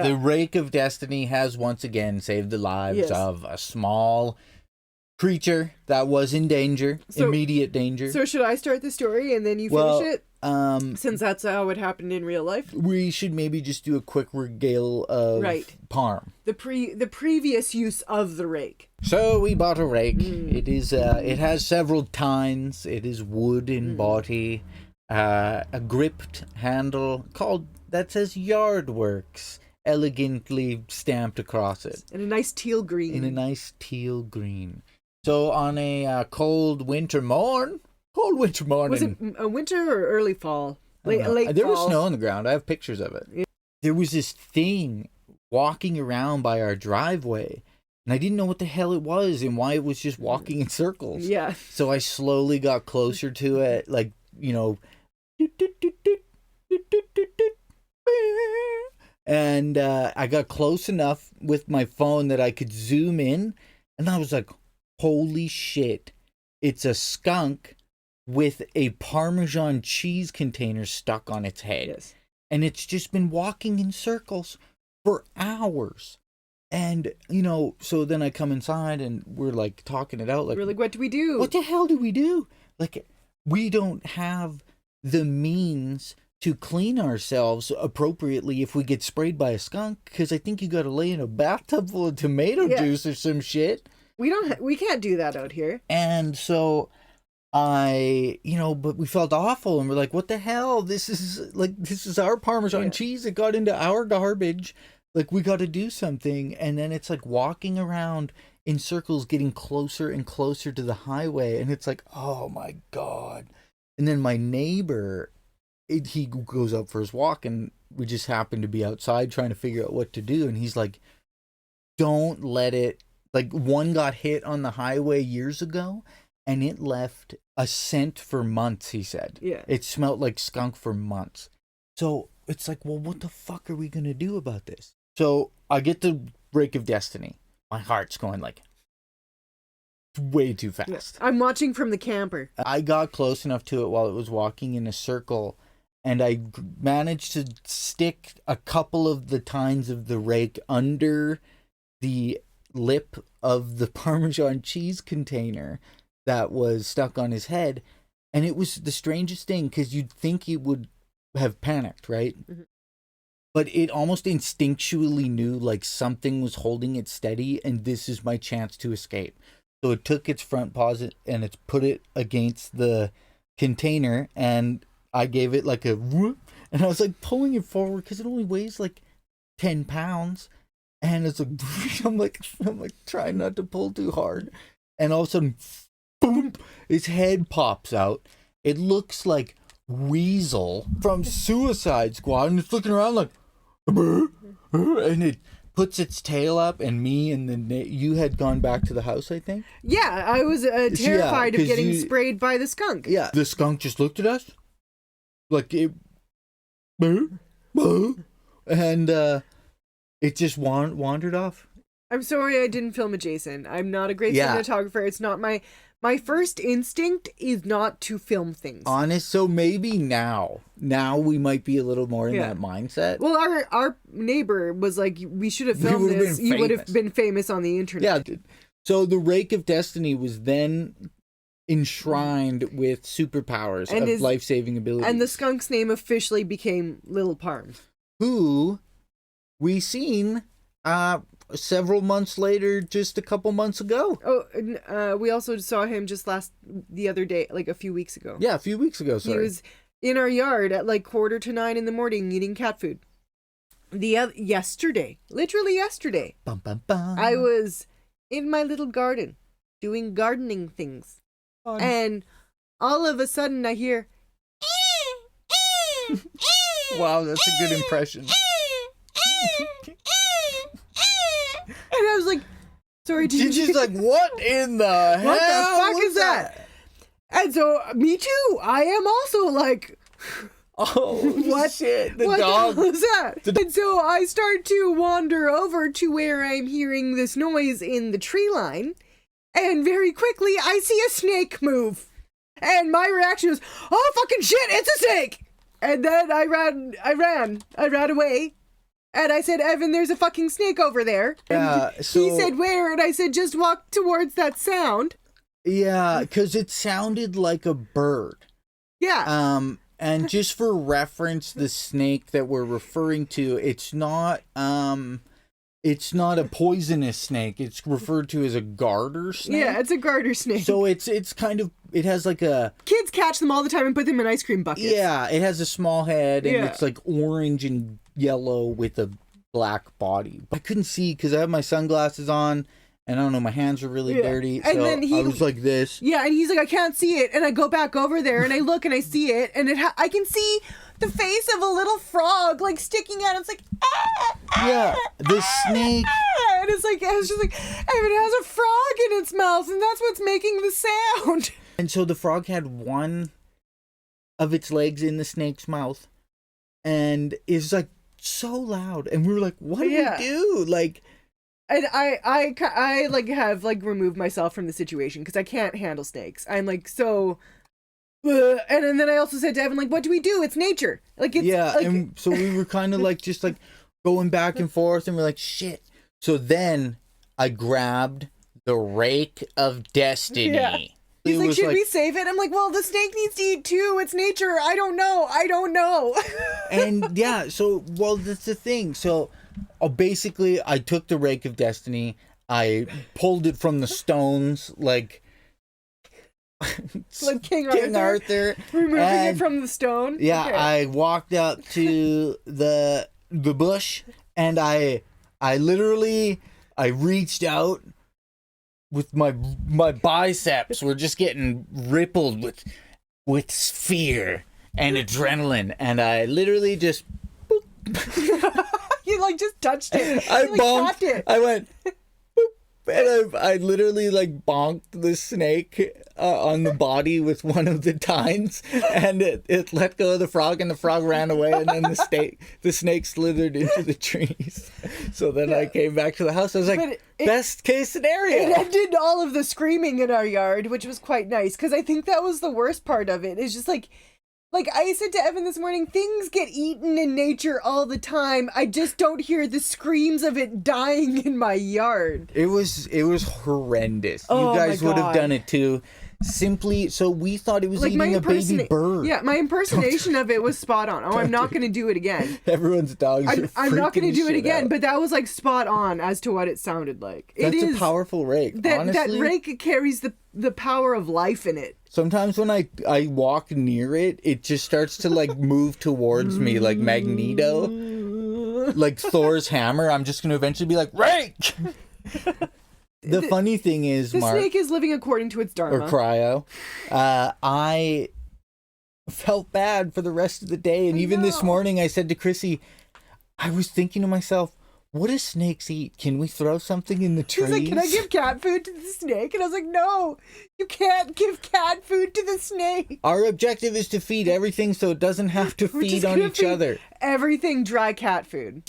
The Rake of Destiny has once again saved the lives of a small creature that was in danger, immediate danger. So should I start the story and then you finish it? Since that's how it happened in real life. We should maybe just do a quick regale of Parm. The previous use of the rake. So we bought a rake. It is it has several tines. It is wood in body. A gripped handle that says Yard Works elegantly stamped across it. In a nice teal green. So on a cold winter morning. Was it a winter or early fall? Late fall? There was snow on the ground. I have pictures of it. Yeah. There was this thing walking around by our driveway, and I didn't know what the hell it was and why it was just walking in circles. Yeah. So I slowly got closer to it, like, you know, and I got close enough with my phone that I could zoom in, and I was like, holy shit, it's a skunk with a Parmesan cheese container stuck on its head. Yes. And it's just been walking in circles for hours. And, you know, so then I come inside and we're like talking it out. Like, we're like, what do we do? What the hell do we do? Like, we don't have the means to clean ourselves appropriately if we get sprayed by a skunk, because I think you got to lay in a bathtub full of tomato juice or some shit. We can't do that out here. And so but we felt awful, and we're like, what the hell? This is our Parmesan cheese. It got into our garbage. Like, we got to do something. And then it's like walking around in circles, getting closer and closer to the highway. And it's like, oh my God. And then my neighbor, he goes out for his walk, and we just happen to be outside trying to figure out what to do. And he's like, don't let it, like, one got hit on the highway years ago, and it left a scent for months, he said. Yeah. It smelled like skunk for months. So it's like, well, what the fuck are we going to do about this? So I get the Rake of Destiny. My heart's going like way too fast. I'm watching from the camper. I got close enough to it while it was walking in a circle, and I managed to stick a couple of the tines of the rake under the lip of the Parmesan cheese container that was stuck on his head. And it was the strangest thing, because you'd think it would have panicked, right? Mm-hmm. But it almost instinctually knew like something was holding it steady, and this is my chance to escape. So it took its front paws and it's put it against the container, and I gave it like a whoop, and I was like pulling it forward because it only weighs like 10 pounds. And it's like, I'm like trying not to pull too hard. And all of a sudden, boom, his head pops out. It looks like Weasel from Suicide Squad, and it's looking around like, and it puts its tail up, and me and you had gone back to the house, I think. Yeah, I was terrified of getting sprayed by the skunk. Yeah, the skunk just looked at us like it, and it just wandered off. I'm sorry I didn't film it, Jason. I'm not a great cinematographer. It's not my first instinct is not to film things. Honest, so maybe now we might be a little more in that mindset. Well, our neighbor was like, we should have filmed this. You would have been famous on the internet. Yeah. So the Rake of Destiny was then enshrined with superpowers and of life-saving abilities. And the skunk's name officially became Little Parm, who we seen several months later, just a couple months ago. Oh, we also saw him the other day, like a few weeks ago. Yeah, a few weeks ago, sorry. He was in our yard at like 8:45 in the morning eating cat food. Literally yesterday, bum, bum, bum. I was in my little garden doing gardening things. Fun. And all of a sudden I hear, wow, that's a good impression. And I was like, sorry, Jinjee's like, what in the hell? What the fuck is that? And so, me too. I am also like, oh, what shit? The what dog. the hell is that? And so I start to wander over to where I'm hearing this noise in the tree line. And very quickly, I see a snake move. And my reaction was, oh, fucking shit, it's a snake. And then I ran away. And I said, Evan, there's a fucking snake over there. Yeah, And so he said, where? And I said, just walk towards that sound. yeah, because it sounded like a bird. Yeah. And just for reference, the snake that we're referring to, it's not a poisonous snake. It's referred to as a garter snake. Yeah, it's a garter snake. So it's kind of, it has like a, Kids catch them all the time and put them in ice cream buckets. yeah, it has a small head and Yeah. it's like orange and yellow with a black body. I couldn't see because I have my sunglasses on and I don't know, my hands are really dirty. And so then I was like this. Yeah, and he's like, I can't see it. And I go back over there and I look and I see it. And I can see the face of a little frog like sticking out. It's like, Yeah, the snake. And it's like, I was just like, Evan has a frog in its mouth and that's what's making the sound. And so the frog had one of its legs in the snake's mouth and is like so loud. And we were like, what do we do? Like, And I like have like removed myself from the situation because I can't handle snakes. I'm like so, and then I also said to Evan like, what do we do? It's nature. Like it's like, and so we were kind of like just like going back and forth, and we're like, shit. So then I grabbed the Rake of Destiny. Yeah. He's It like, was should we save it? I'm like, well, the snake needs to eat too. It's nature. I don't know. And yeah, so well, that's the thing. So basically, I took the Rake of Destiny. I pulled it from the stones, like King Arthur, removing it from the stone. Yeah, Okay. I walked up to the bush, and I literally reached out with my biceps were just getting rippled with fear and adrenaline, and I literally just You like just touched it. I You, like, bonked tapped it. I went and I literally like bonked the snake on the body with one of the tines, and it let go of the frog, and the frog ran away, and then the snake slithered into the trees. So then I came back to the house. I was like, best case scenario. It ended all of the screaming in our yard, which was quite nice because I think that was the worst part of it. It's just like I said to Evan this morning, things get eaten in nature all the time. I just don't hear the screams of it dying in my yard. It was horrendous. Oh, you guys my would have God. done it too. Simply, so we thought it was Like eating a baby bird. Yeah, my impersonation of it was spot on. Oh, I'm not going to do it again. Everyone's dogs are I'm not going to freaking do it shit again, out. but that was like spot on as to what it sounded like. That's it is a powerful rake. that Honestly, rake carries the power of life in it. sometimes when I walk near it, it just starts to like move towards me like Magneto, like Thor's hammer. I'm just going to eventually be like, rake! The funny thing is, The Mark, snake is living according to its dharma. or cryo, I felt bad for the rest of the day. And even this know. morning I said to Krissy, I was thinking to myself, what do snakes eat? Can we throw something in the trees? He's like, can I give cat food to the snake? And I was like, no, you can't give cat food to the snake. Our objective is to feed everything so it doesn't have to We're feed just on gonna each feed other. Everything dry cat food.